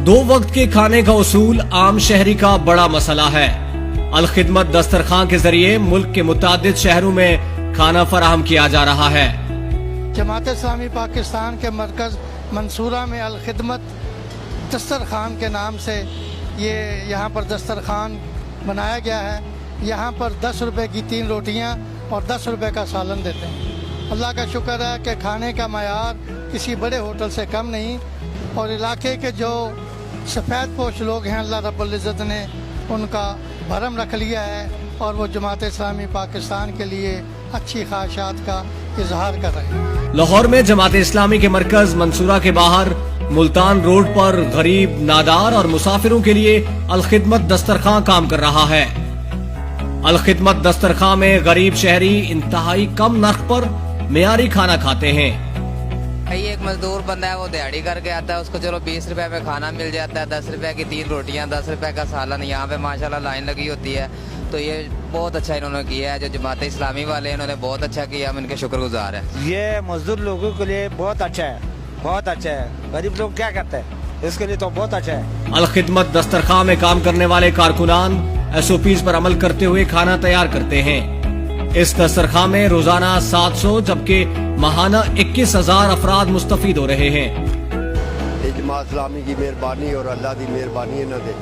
दो वक्त के खाने का उसूल आम शहरी का बड़ा मसला है। अल खिदमत दस्तरखान के जरिए मुल्क के मुतादिद शहरों में खाना फराहम किया जा रहा है। जमात इस्लामी पाकिस्तान के मरकज मंसूरा में अल खिदमत दस्तरखान के नाम से ये यहाँ पर दस्तरखान बनाया गया है। यहाँ पर 10 रुपए की 3 रोटियाँ और 10 रुपए का सालन देते हैं। अल्लाह का शुक्र है कि खाने का मयार किसी बड़े होटल से कम नहीं, और इलाके के जो सफ़ेद पोश लोग हैं अल्लाह रब्बुल इज़्ज़त ने उनका भरम रख लिया है, और वो जमात इस्लामी पाकिस्तान के लिए अच्छी ख्वाहिशात का इजहार कर रहे हैं। लाहौर में जमात इस्लामी के मरकज मंसूरा के बाहर मुल्तान रोड पर गरीब, नादार और मुसाफिरों के लिए अल खिदमत दस्तरखान काम कर रहा है। अल खिदमत दस्तरखान में गरीब शहरी इंतहाई कम नर्ख पर मेयारी खाना खाते हैं। एक मजदूर बंदा है, वो दिहाड़ी करके आता है, उसको चलो 20 रुपए में खाना मिल जाता है, 10 रुपए की 3 रोटियां, 10 रुपए का सालन। यहाँ पे माशाल्लाह लाइन लगी होती है, तो ये बहुत अच्छा इन्होंने किया है। जो जमात इस्लामी वाले इन्होंने बहुत अच्छा किया, हम इनके शुक्रगुजार है। ये मजदूर लोगों के लिए बहुत अच्छा है, बहुत अच्छा है। गरीब लोग क्या करते हैं, इसके लिए तो बहुत अच्छा है। अल खिदमत दस्तरखान में काम करने वाले कारकुनान SOPs पर अमल करते हुए खाना तैयार करते हैं। इस दस्तरखान में रोजाना 700 जबकि माहाना 21,000 अफराद मुस्तफीद हो रहे हैं। जमात इस्लामी की मेहरबानी और अल्लाह की मेहरबानी है ना दे,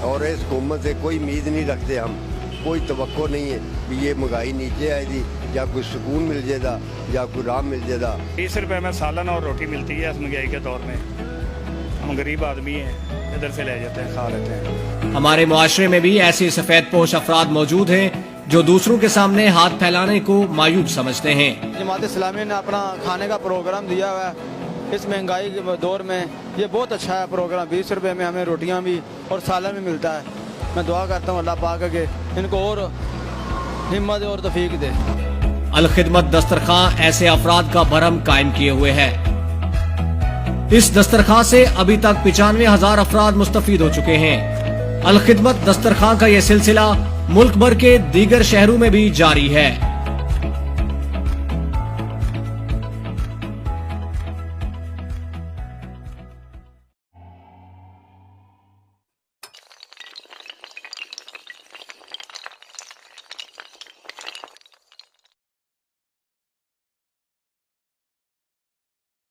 और इस हुकूमत से कोई उम्मीद नहीं रखते हम, कोई तवक्को नहीं है कि ये महंगाई नीचे आएगी या कोई सुकून मिल जाएगा या कोई राम मिल जाएगा। 20 रुपए में सालन और रोटी मिलती है इस महंगाई के दौर में। हम गरीब आदमी हैं, इधर से ले जाते हैं, खा लेते हैं। हमारे मुआशरे में भी ऐसे सफेद पोश अफराद मौजूद हैं जो दूसरों के सामने हाथ फैलाने को मायूब समझते हैं। जमात इस्लामी ने अपना खाने का प्रोग्राम दिया हुआ है इस महंगाई के दौर में। ये बहुत अच्छा है प्रोग्राम। 20 रुपए में हमें रोटियां भी और सालन भी मिलता है। मैं दुआ करता हूँ अल्लाह पाक के इनको और हिम्मत और तौफीक दे। अल खिदमत दस्तरखान ऐसे अफराद का भरम कायम किए हुए है। इस दस्तरखान से अभी तक 95,000 अफराद मुस्तफीद हो चुके हैं। अल खिदमत दस्तरखान का यह सिलसिला मुल्क भर के दीगर शहरों में भी जारी है।